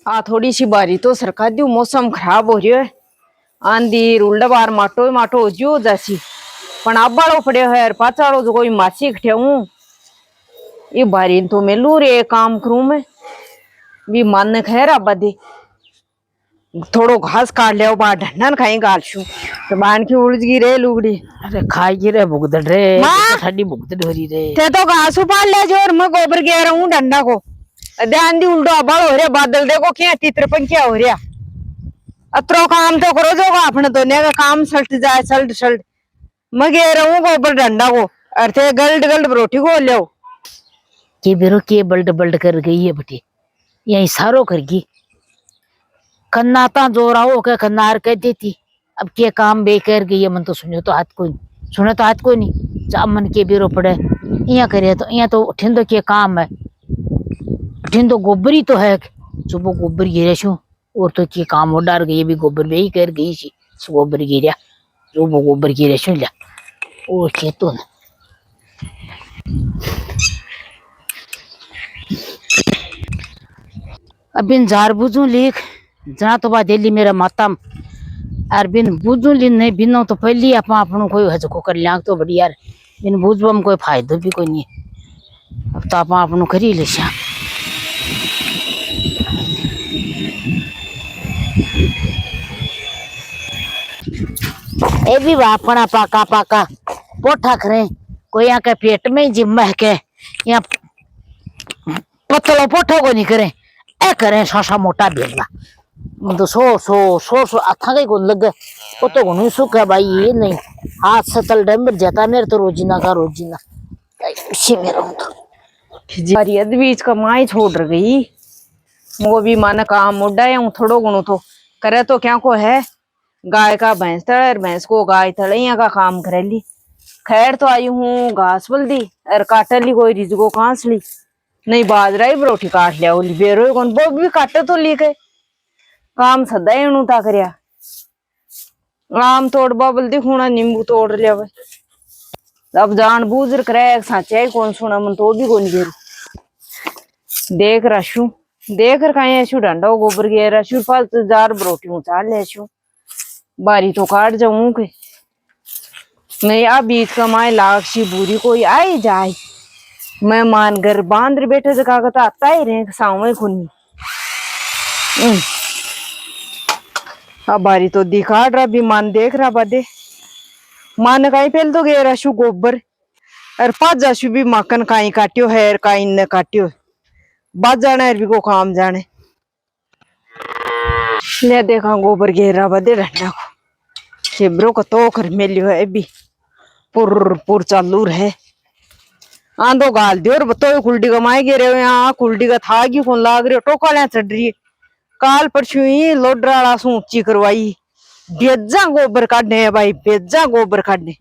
आ थोड़ी सी बारी तो सरकार दी मौसम खराब हो रही है। आंधी उल्टा बार माटो ही माटो हो जियो जैसी पण अब बाड़ो पड़े है पाचाड़ो जो कोई मासी खटे हूँ ये बारी तो मेलू रे काम करूं मैं भी मन खैर अब दे थोड़ो घास काट लिया बा ढंडन खाई गाल छू तो बान की उलझ गई रे लुगड़ी। अरे खाई रे भुगदड़ रे तो ठंडी भुगदड़ हो रही रे ते तो घास उपाड़ ले जो और मैं गोबर गे रहा हूँ डंडा को ध्यान दी उल्टो अबाड़ हो रहा बादल देखो क्या तितर पंखिया हो रहा अतरो काम तो करो जो अपने तो ने का काम सल्ट जाए सल्ट सल्ट मैं गे रहा हूँ गोबर डंडा को अर्थे गल्ट गल्ट रोटी को ले के बेरो के बल्ड बल्ड कर गई है बटे यही सारो कर गई कन्ना ता जोरा हो के कन्नार कह देती अब के काम बे कर गई है मन तो सुनो तो हाथ कोई सुने तो हाथ कोई नहीं जा मन के बेरो पड़े यहाँ करे तो यहाँ तो ठिंदो के काम है ठिंदो गोबरी तो है सुबह गोबर गिरे छू और तो के काम हो डार गई भी गोबर में ही कर गई सी गोबर गिरा सुबह गोबर गिरे छू लिया और के तो अबिन जार बुझू लिख जना तो बा दिल्ली मेरा माता और बिन बुझू ली नहीं बिनो तो पहली आप अपन कोई हजको कर लिया तो बढ़िया बिन बुझबो में कोई फायदा भी कोई नहीं अब तो आप अपन कर ही ले ए भी अपना पाका पाका पोठा करे कोई यहाँ के पेट में ही जिम के यहाँ पतलो पोठो को नहीं करे ए करे सासा मोटा बेला तो सो अथा के कौन लगे वो तो कौन सुख है भाई ये नहीं हाथ से तल डंबर जाता मेरे तो रोजीना का रोजीना इसी मेरा तो बीच का माई छोड़ गई वो भी माना काम मुड्डा है थोड़ो गुणो तो करे तो क्या को है गाय का भैंस तड़ भैंस को गाय तड़ैया का काम करेली खैर तो आई हूँ घास बल्दी और काटली कोई रिजगो कांस ली नहीं बाजरा ही बरोठी काट लिया ओली बेरो कौन वो भी काटे तो ली के काम सदा ही उता करया आम तोड़ बबल दी खूना नींबू तोड़ लिया भाई अब जान बूझ करे साचा ही कौन सुना मन तो भी कौन गेरू देख रशू देख कर कहीं ऐशू डंडा गोबर गे रशू फल जार बरोटी उचाल ले ऐशू बारी तो काट जाऊं के नहीं आ बीच का माए लाक्षी बुरी कोई आई जाए मैं मान घर बांध बैठे से कागज आता ही रहे सामने खुनी अब बारी तो दिखा रहा भी मान देख रहा बदे मान कहीं पहले तो गए रशु गोबर और पाँच जाशु भी माकन कहीं काटियो है कहीं न काटियो बात जाना है भी को काम जाने ले देखा गोबर घेरा बदे डंडा को शिब्रो को तो कर मिलियो है भी पुर पुर चालू है आंधो गाल दियो और बतो कुल्डी का माए गिरे हुए यहाँ कुल्डी का था कि कौन लाग रही टोका चढ़ रही है काल परसों ही लोडराड़ा से ऊंची करवाई बेजा गोबर काटने भाई बेजा गोबर काटने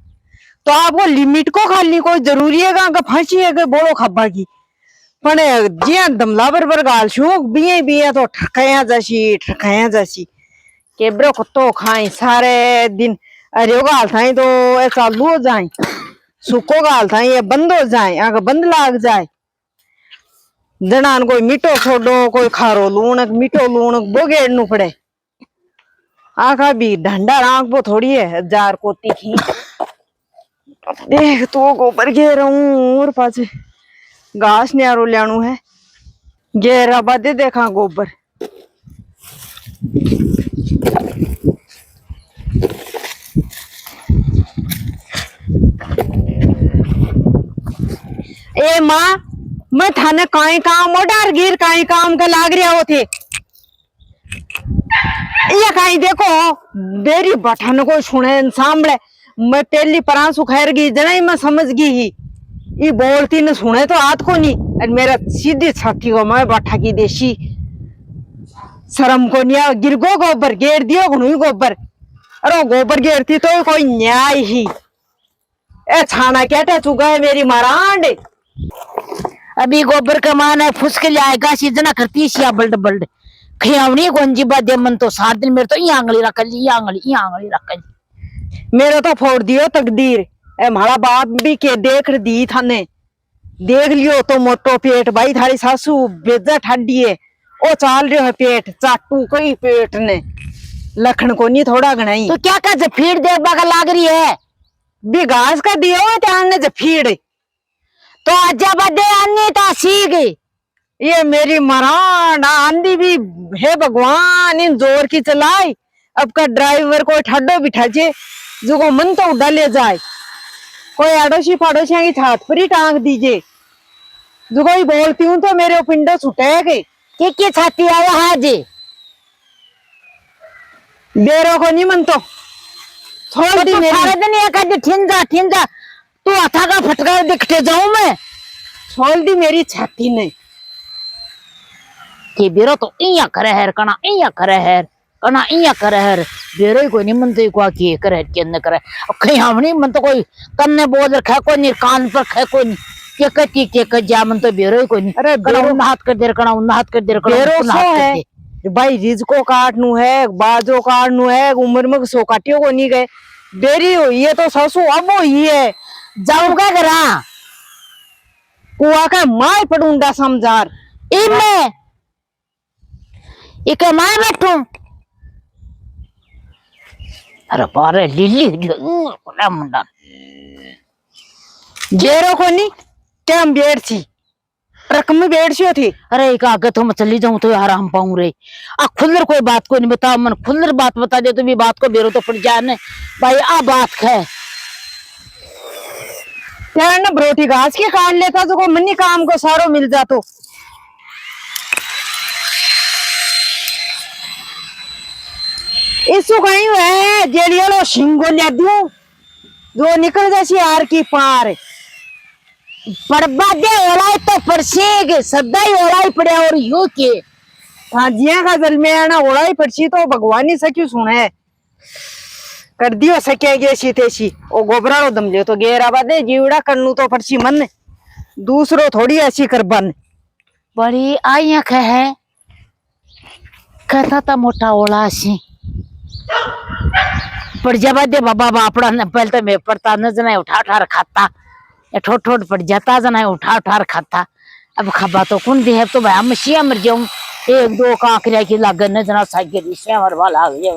तो आपको लिमिट को खाली कोई जरूरी है का फांसी है कि बोलो खब्बा की पण जिया दमला बरबर गाल छू बिये बिये तो ठकाया जासी केब्रो कुत्तो खाई सारे दिन अरे गाल थाई तो चालू हो जाए सुको गाल थाई ये बंद हो जाए अगर बंद लाग जाए जनान कोई मीठो छोड़ो कोई खारो लूणक मीठो लूणक बोगेड़ नु पड़े आखा भी ढंडा राख वो थोड़ी है जार को तीखी देख तो गोबर गे रहूं और पाछे घास न्यारो लियाणू है गेरा बदे देखा गोबर ए माँ मैं थाने काई काम ओडार गिर काई काम का लाग रहा हो थे ये काई देखो बेरी बठन को सुने सांभले मैं पहली परांसु खैर गई जना ही मैं समझ गई ही ये बोलती न सुने तो हाथ को नहीं और मेरा सीधी छाती को मैं बैठा की देशी शर्म को नहीं गिर गो गोबर घेर दियो गुनु गोबर अरे गोबर घेरती तो कोई न्याय ही ए छाना क्या चुका है मेरी मारांड अभी गोबर कमान है फुसके जाएगा सीजना करती है बल्ड बल्ड खियावनी कौन जी बात मन तो 7 दिन मेरे तो ये आंगली रख ली मेरा तो फोड़ दियो तकदीर ए हमारा बाप भी के देख दी थाने देख लियो तो मोटो पेट भाई थारी सासू बेजा ठाडी है ओ चाल रहे है पेट चाटू कई पेट ने लखन को नहीं थोड़ा गणाई तो क्या कर फीड दे बगा लाग रही है भी घास का दिया हुआ त्यान ने जफीड़ तो आजा बदे अन्य ता सीग ये मेरी मरान आंधी भी है भगवान इन जोर की चलाई अब का ड्राइवर को ठड्डो बिठा जे जो को मन तो उड़ा ले जाए कोई अड़ोसी पड़ोसिया की छात पर ही टांग दीजिए जो कोई बोलती हूँ तो मेरे पिंडो छुटेगे की छाती आया हाजी बेरो को नहीं मन तो छोड़ दी मेरी सारे दिन ये कहते ठिंजा तू हथा का फटका दिखते जाऊं मैं छोड़ दी मेरी छाती ने कि बेरो तो इया करे है कना इया करे है कना इया करे है बेरो ही कोई नहीं मन तो को की करे के न करे कहीं हम नहीं मन तो कोई कन्ने बोल रखा कोई नहीं कान पर खे कोई नहीं के कह जा मन तो बेरो ही कोई नहीं अरे कना उन हाथ कर दे कना उन हाथ कर दे बेरो सो है भाई रिजको काटनू है बाजो काटनू है उम्र में सो काटियो को नहीं गए देरी हुई है तो ससु अब हुई है जाऊं क्या करा कुआ का माय पड़ूंगा समझार इमे इके माय बैठू अरे पारे लिली कोला मुंडा जेरो को नहीं क्या हम बेड़ थी ट्रक में बेड़ सी थी अरे एक आगे तो मैं चली जाऊं तो आराम पाऊं रे आ खुल्लर कोई बात को नहीं बता मन खुल्लर बात बता दे तो भी बात को बेरो तो पड़ जाए ने भाई आ बात है त्यार ना ब्रोटी घास के काट लेता तो को मनी काम को सारो मिल जातो इसु कहीं है जेलियो सिंगो ले दूं जो निकल जैसी आर की पार बर्बादे ओलाई तो परसेग सदा ही ओलाई पड़े और यू के हाँ जिया का जल में आना ओलाई पड़सी तो भगवान ही सक्यू सुने कर दियो सकेगे सीतेसी ओ गोबरा रो दम लियो तो गेरा बादे जीवड़ा करनू तो पड़सी मन दूसरो थोड़ी ऐसी कर बन बड़ी आई है कहता था मोटा ओला सी पर जब दे बाबा बापड़ा ने पहले तो मैं पड़ता न जना उठा उठा खाता या ठोट ठोट पड़ जाता जना उठा उठा खाता अब खबा तो कौन दे तो भाई हम शिया मर जाऊं एक दो कांकरिया की लागन न जना सागे शिया मर वाला आ गया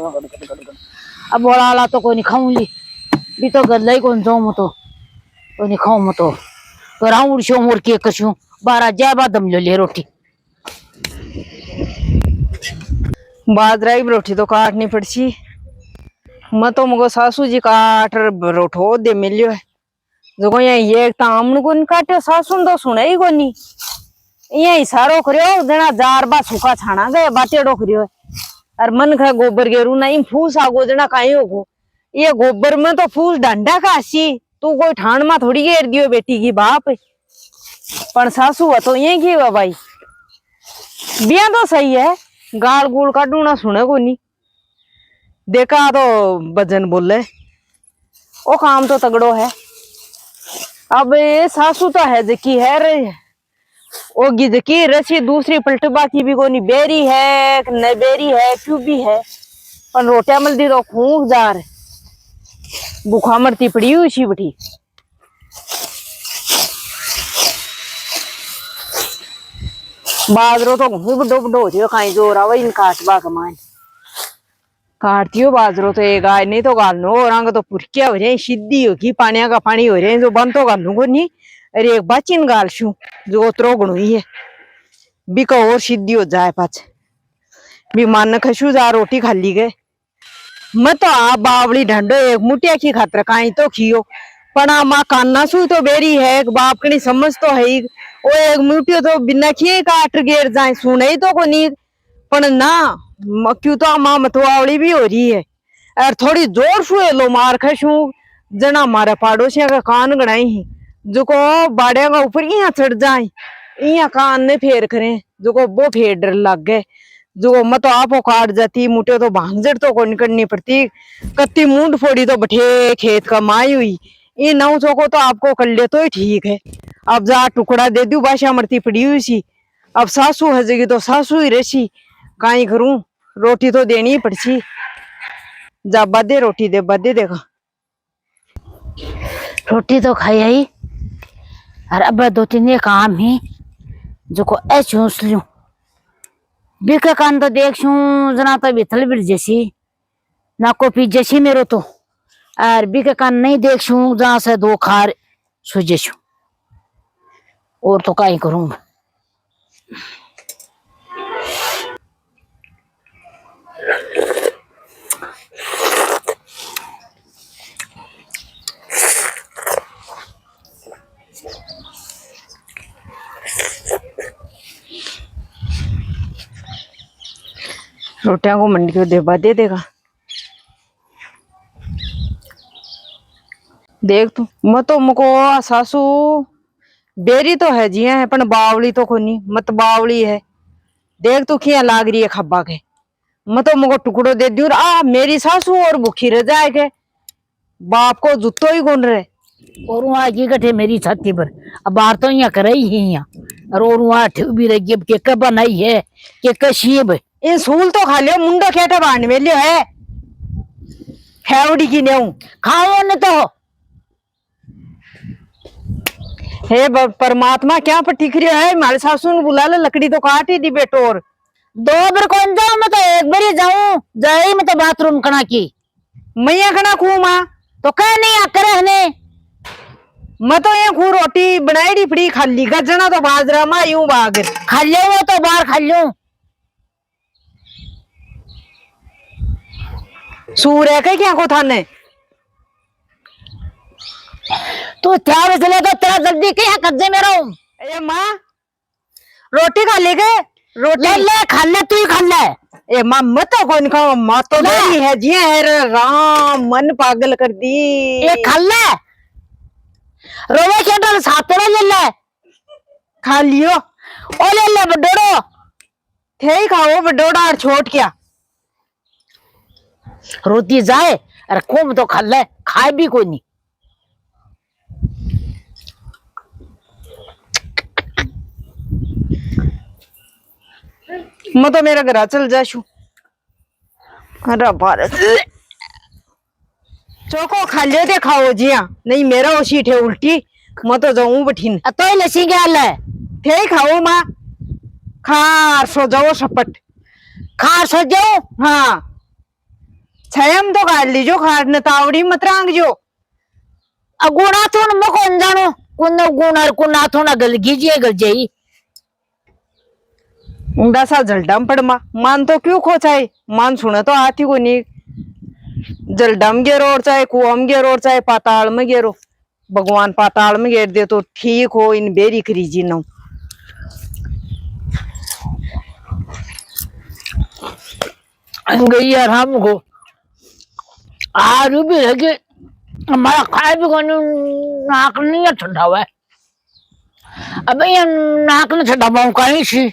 अब बोला वाला तो कोई नहीं खाऊंगी भी तो गल्ला ही कौन जाऊं मैं तो कोई नहीं खाऊं मैं तो राउंड शो मोर के कशूं 12 जय बाद दम ले रोटी बाजराई रोटी तो काटनी पड़सी मैं तो मगो सासू जी काट रोठो दे मिलियो है जो ये तामन को नहीं काटे सासू तो सुने ही कोनी ये सारो करियो जना जार बा सूखा छाना गए बाटेड़ो करियो और मन खा गोबर गेरू ना इन फूस आगो जना काई होगो ये गोबर में तो फूस डंडा का सी तू कोई ठाण में थोड़ी घेर दियो बेटी की बाप पर सासू है तो ये की भाई बिया तो सही है गाल गुल काटू ना सुने को नहीं देखा तो भजन बोले ओ काम तो तगड़ो है अब ये सासू तो है जकी है रे ओ गिजकी रसी दूसरी पलटबा की भी कोनी बेरी है न बेरी है क्यों भी है पर रोटिया मलदी तो खूब जार भूखा मरती पड़ी हुई सी बठी बाजरो तो खूब डुब डो कहीं जोर आवे इन काटबा कमाए काटती हो बाजरो तो एक गाय नहीं तो गालनो रंग तो पुरकिया हो रहे सीधी होगी पानिया का पानी हो रहे जो बंद तो गालू को नहीं अरे एक बाचिन गाल शू जो उतरो गुणुई है बिका और सीधी हो जाए पाच भी मान खशु जा रोटी खाली गए मैं तो आप बावली ढंडो एक मुटिया की खातर काई तो खियो पना माँ कान्ना सू तो बेरी है बाप कनी समझ तो है वो एक मुटियो तो बिना खिए काट गेर जाए सुने तो को नहीं पर ना क्यों तो माँ मतवावली भी हो रही है और थोड़ी जोर से लो मार खशू जना मारे पाड़ोसिया का कान गड़ाई ही जो को बाड़िया का ऊपर यहाँ चढ़ जाए यहाँ कान ने फेर करें जो को वो फेर डर लग गए जो मत आपो काट जाती मुटे तो भांगजड़ तो को निकलनी पड़ती कत्ती मूंड फोड़ी तो बठे खेत का माई हुई ये नौ चौको तो आपको कर ले तो ही ठीक है अब जा टुकड़ा दे दू बाशा मरती पड़ी हुई सी अब सासू हजेगी तो सासू ही रसी काई करूं रोटी तो देनी ही पड़सी जा बदे रोटी दे बदे देखा रोटी तो खाई आई और अब 2-3 काम ही जो को ऐ चूस लूं बीके कान तो देख छू जना तो बिथल बिल जैसी ना को पी जैसी मेरो तो और बीके कान नहीं देख छू जहाँ से दो खार सुजे छू और तो काई करूंगा। रोटियां को मंडी को देबा दे देगा। देख तू मत मुको सासू बेरी तो है जिया है पण बावली तो कोनी मत बावली है। देख तू किया लाग रही है खब्बा के मत मुको टुकड़ो दे दियो आ मेरी सासू और भूखी रह जाए के बाप को जुत्तो ही गुन रहे। और वहाँ की गठे मेरी छाती पर अब बाहर तो यहाँ कर ही है यहाँ और वहाँ ठेक भी रही अब के बनाई है के कशीब इन सूल तो खा लियो मुंडो खेटा बांध में लियो है फेवड़ी की नेऊ खाओ न तो हे परमात्मा क्या पर टिक रही है। हमारे सासू ने बुला ले लकड़ी तो काट ही दी बेटो और दो बार कौन जाऊं मैं तो एक बार ही जाऊं जाए मैं तो बाथरूम कना की मैया खना खू माँ तो कह नहीं आकर रहने मैं तो ये खू रोटी बनाई दी पड़ी खाली गजना तो बाजरा मा यूं बाग खा लो वो तो बाहर खा लो सूर है क्या को थाने तू त्यार चले तो तेरा जल्दी क्या कब्जे में रहूं। ए माँ रोटी खा ले गए रोटी ले ले खा ले तू ही खा ले ए माँ मत तो कौन खाओ माँ तो नहीं है जी है रे राम मन पागल कर दी ये खा ले रोवे केटा सातरा ले ले खा लियो ओ ले ले बडोड़ो थे ही खाओ बडोड़ा और छोट क्या रोटी जाए अरे कोम तो खा ले खाए भी कोई नहीं मैं तो मेरा घर चल जाशु अरे भारत चोको खा लियो ते खाओ जिया नहीं मेरा वो सीट है उल्टी मैं तो जाऊं बठीन तो ही लसी क्या ले थे ही खाओ माँ खार सो जाओ सपट खा सो जाओ हाँ छयम तो गाड़ लीजो खार न तावड़ी मत रांग जो अगुणा तो न कौन जानो कुन गुणर कुना तो न गल कीजिए गल जाई ऊंडा सा जलडम पड़ मान तो क्यों खोचाए मान सुने तो आती को नहीं जलडम गेरो और चाहे कुआम गेरो और चाहे पाताल में गेरो भगवान पाताल में गेर दे तो ठीक हो इन बेरी करीजी न गई यार हमको आलू भी लगे हमारा खाए भी कोई नाक नहीं ठंडा हुआ है अब ये नाक ने ठंडा पाऊं कहीं सी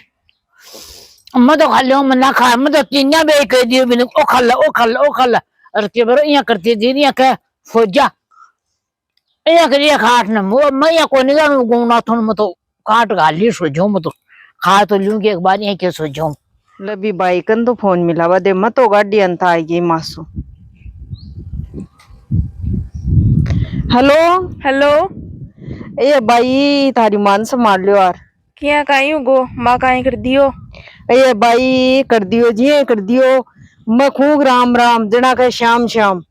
मैं तो खा लियो मैं ना खा मैं तो तीन बे कह दियो मैंने ओ खा ला ओ खा ला ओ खा ला अरे के बरो यहाँ करती दी यहाँ क्या फौजा यहाँ करिए खाट न मैं यहाँ कोई नहीं जानू गुना थोड़ा मैं तो काट गा ली सोचो मैं तो खा तो लूंगी एक बार यहाँ क्या सोचो लबी बाइकन तो फोन मिलावा दे मत तो गाड़ी अंत आएगी मासू हेलो हेलो ए भाई थारी मान से मार लियो यार क्या काई गो माँ काई कर दियो ए भाई कर दियो जी कर दियो मैं खूब राम राम जना के श्याम श्याम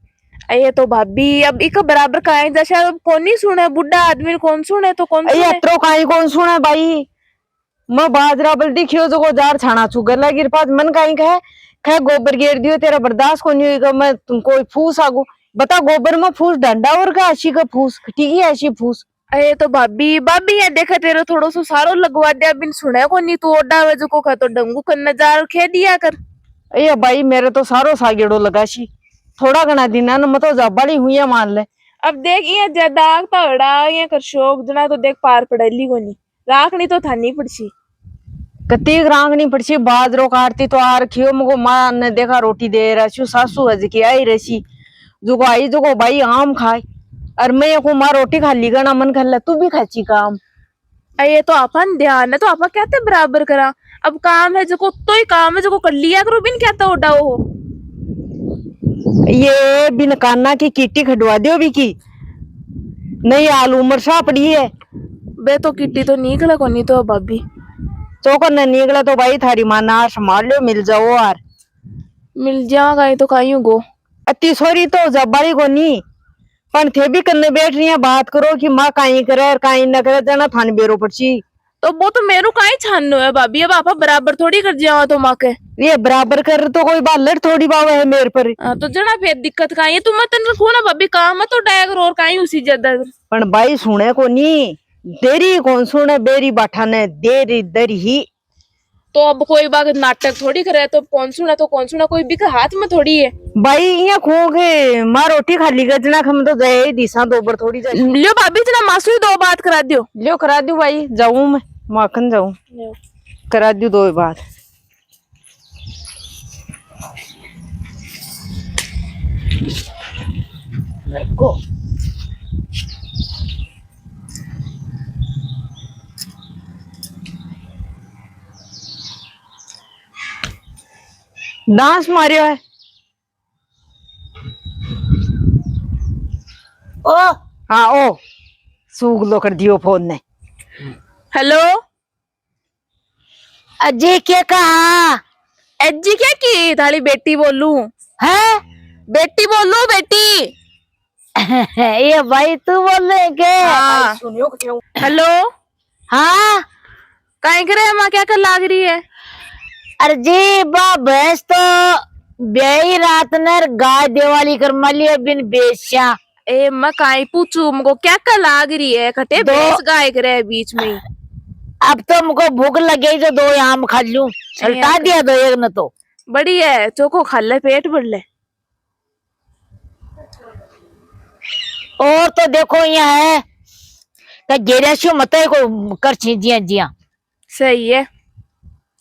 ये तो भाभी अब इक बराबर काई जैसे कौन नहीं सुने बुढ़ा आदमी कौन सुने तो कौन ए सुने अत्रो काई कौन सुने भाई मैं बाजरा बल दिखियो जो को जार छाना छु गला गिर पास मन काई कहे गोबर गेर दियो तेरा बर्दाश्त को नहीं होगा मैं तुमको फूस आगू बता गोबर में फूस डंडा और का आशी का फूस ठीक है ऐसी फूस अरे तो भाभी भाभी ये देखा तेरे थोड़ो सो सारो लगवा दिया बिन सुने को नहीं तू ओडा वे जो को तो डंगू कन्ना जार खे दिया कर ए भाई मेरे तो सारो सागेड़ो लगाशी थोड़ा घना दिना न मैं तो जबाड़ी हुई है मान ले अब देख ये जदाग तो अड़ा ये कर शोक जना तो देख पार पड़ेली को नहीं राखनी तो थानी पड़सी कतीक रांगनी पड़सी बाजरो काटती तो आ रखियो मको मां ने देखा रोटी दे रहा छु सासू हज की आई रसी जो आई जो भाई आम खाए और मैं को मां रोटी खा ली गना मन कर तू भी खाची काम ये तो अपन ध्यान है तो आपा कहते बराबर करा अब काम है जो तो ही काम है जो कर लिया करो बिन कहता ओडा हो ये बिन काना की किट्टी खडवा दियो भी की नहीं आलू मरसा पड़ी है बे तो किट्टी तो निकला को नहीं तो भाभी चौकर न निकला तो भाई थारी माँ ना संभाल लो, मिल जाओ यार। मिल जा कहीं तो कहीं गो। अति सोरी तो जबारी को नहीं, पण थे भी कन्ने बैठ रही है, बात करो कि माँ काई करे और काई न करे, जना थान बेरो पड़ची। तो वो तो मेरू कहीं छानो है भाभी, अब आपा बराबर थोड़ी कर जाओ तो माँ के। ये बराबर कर तो कोई बात लड़ थोड़ी बाव है मेरे पर। तो जना फिर दिक्कत कहीं है, तुम मत रखो ना भाभी, काम तो डायगर और कहीं उसी ज्यादा। पण भाई सुने को नहीं, देरी कौन सुने, बेरी बाठा ने देरी दर ही। तो अब कोई बात नाटक थोड़ी करे, तो कौन सुना तो कौन सुना, कोई भी का हाथ में थोड़ी है। भाई यहाँ खो के माँ रोटी खाली गजना खम तो गए दिशा दोबर थोड़ी जाए। लियो भाभी जना मासू ही दो बात करा दियो। लियो करा दू भाई, जाऊं मैं माखन जाऊं, करा दू दो बात। को डांस मारियो है। ओ हाँ ओ सूग लो कर दियो फोन ने। हेलो अजय क्या कहा अज्जी, क्या की थाली बेटी बोलू है? बेटी बोलू बेटी। ये भाई तू बोल रहे के? हाँ सुनियो क्यों? हेलो हाँ कहीं करे माँ, क्या कर लाग रही है? अरे जी बा भैंस तो ब्याही रात नर गाय देवाली कर मलिए बिन बेचा। ए मैं काई पूछू, मुझको क्या कर लाग रही है? खटे दो- भैंस गाय करे बीच में ही। अब तो मुझको भूख लगे जो दो आम खा लूं, सल्टा दिया दो एक न तो। बड़ी है, चोको खा ले, पेट भर ले। और तो देखो यहाँ है का गेरेशु मत को कर जिया जिया। सही है,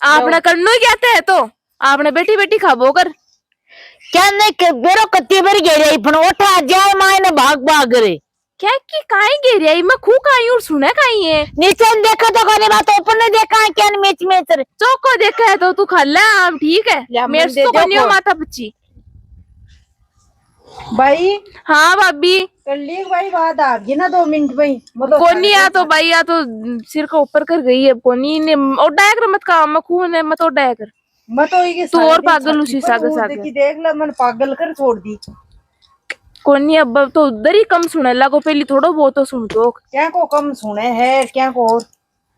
आपने करनो ही कहते है तो आपने बेटी बेटी खाबो कर। क्या नहीं के बेरो कत्ती बेर गेरे पण उठा जाए माय ने भाग भाग रे। क्या की काई गिरी मैं खू काई और सुने काई है। नीचे न देखा तो कोनी बात, ऊपर ने देखा है क्या मैच मैच रे। चोको देखा है तो तू खा ले आम, ठीक है। मेरे से तो कोनी माथा पच्ची। भाई हाँ भाभी कर ली भाई, बात आ गई ना 2 मिनट में मतलब कोनी आ तो भाई आ तो सिर का ऊपर कर गई है कोनी ने ओडाया कर मत काम मैं खून है मत ओडाया कर। मैं तो ये तू और पागल उसी सागे सागे देखी देख ले, मन पागल कर छोड़ दी। कोनी अब तो उधर ही कम सुने लगो, पहली थोड़ो बहुत तो सुन तो। क्या को कम सुने है, क्या को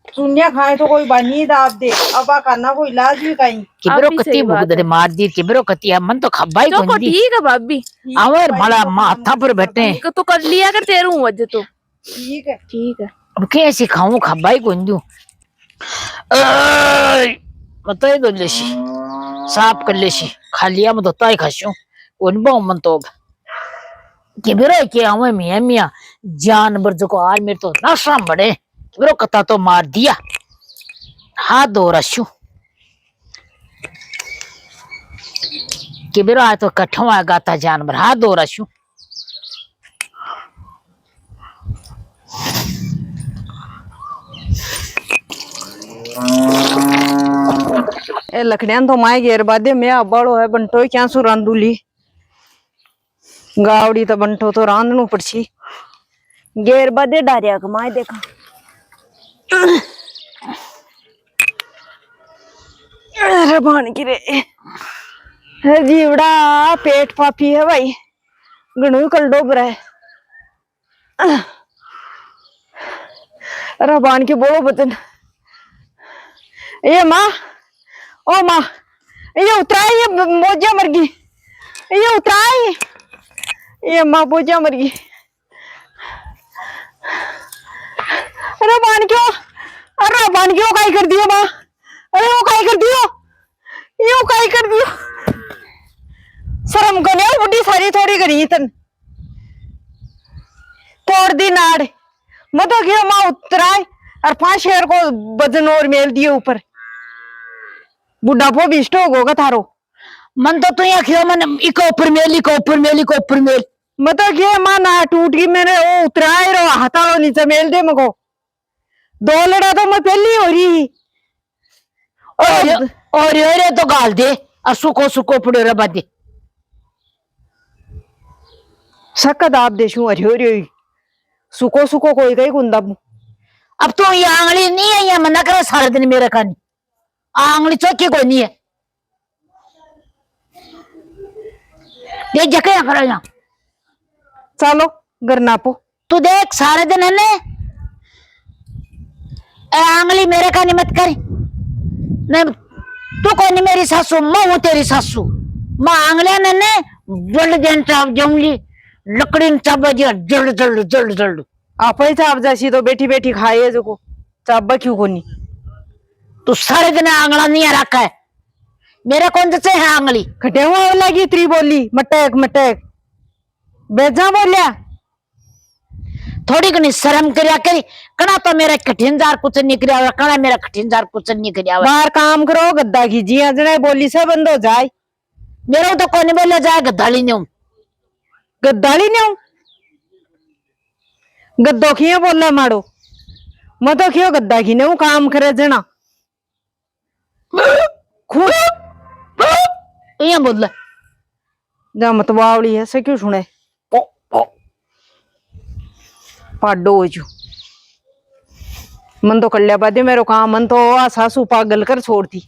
सुनिया खाए तो कोई बानी दाब दे, अब करना कोई इलाज भी कहीं। किबरो भी कत्ती सही बात भूख दे मार दी किबरो कत्ती मन तो खबाई चोको गुंदी। ठीक है भाभी, आवर भला माथा पर बैठे तो कर लिया कर तेरू वजह तो ठीक है। ठीक है। अब कैसे खाऊं खबाई गुंदू मत दो लेशी साफ कर लेशी खा लिया मत ताई खाशू उन बहु मन तो किबरो के आवे मियां मियां जानवर जो को आज मेरे तो नशा बड़े किबरो कत्ता तो मार दिया हाथ धो रशू किबरो आ तो कठवा गाता जानवर हाथ धो रशू। ए लखड़ियां तो माए घेर बादे मैं अबाड़ो है बंटो क्या सु रांदूली गावड़ी तो बंटो तो रांधनु पड़सी घेर बादे डारिया कमाए देखा। अरे भान की रे है जीवड़ा पेट पापी है भाई, गणु कल डोब रहा है। अरे भान के बोलो बतन ये माँ, ओ माँ ये उतराई, ये बोझा मर गई, ये उतराई, ये माँ बोझा मर गई। अरे बान क्यों, अरे बान क्यों काई कर दियो माँ, अरे वो काई कर दियो, ये काई कर दियो। शर्म को नहीं बुढ़ी सारी थोड़ी करी तन तोड़ दी नाड़ मत क्यों माँ उतराए और 5 शेर को वजन और मेल दिए ऊपर, बुढ़ापो भी स्टोक होगा थारो। मन तो तू यहाँ क्यों मन इको ऊपर मेल इको ऊपर मेल इको ऊपर मेल मतलब क्या माँ ना टूट गई, मैंने वो उतराए रो हाथा नीचे मेल दे मको 2 लड़ा तो मैं पहली हो रही और ये तो गाल दे और सुको सुको पड़े रे बादे सकत आप देशू अरे अरे सुको सुको कोई कहीं कुंदा। अब तो ये आंगली नहीं है ये मना करे सारे दिन मेरे खानी आंगली चौकी को नहीं है ये जके करो यहाँ चलो घर नापो। तू देख सारे दिन है ने ए आंगली मेरे का नहीं मत कर नहीं तू कौन नहीं मेरी सासू मैं हूं तेरी सासू मैं आंगलिया ने जल्द दिन चाप जमली लकड़ी चाप जल्द जल्द जल्द जल्द आप ही चाप जासी तो बैठी बैठी खाए जो को चाप क्यों कोनी। तू सारे दिन आंगला नहीं रखा है मेरे कौन से है आंगली खटे हुआ लगी त्री बोली मटक मटक बेजा बोलिया थोड़ी घनी शर्म करया करी कना तो मेरा कठिनजार कुछ नहीं करया हुआ कना मेरा कठिनजार कुछ नहीं करया हुआ बाहर काम करो गद्दा कीजिए अजने बोली से बंद हो जाए। मेरे तो कौन बोले जाए गद्दाली ने गद्दाली ने गद्दो खिया बोला मारो मैं तो खियो गद्दा की ने काम करे जना ये बोल जा मत बावली है से क्यों सुने पाडो हो जू मन तो कल्याबादी मेरो काम मन तो आ सासू पागल कर छोड़ती।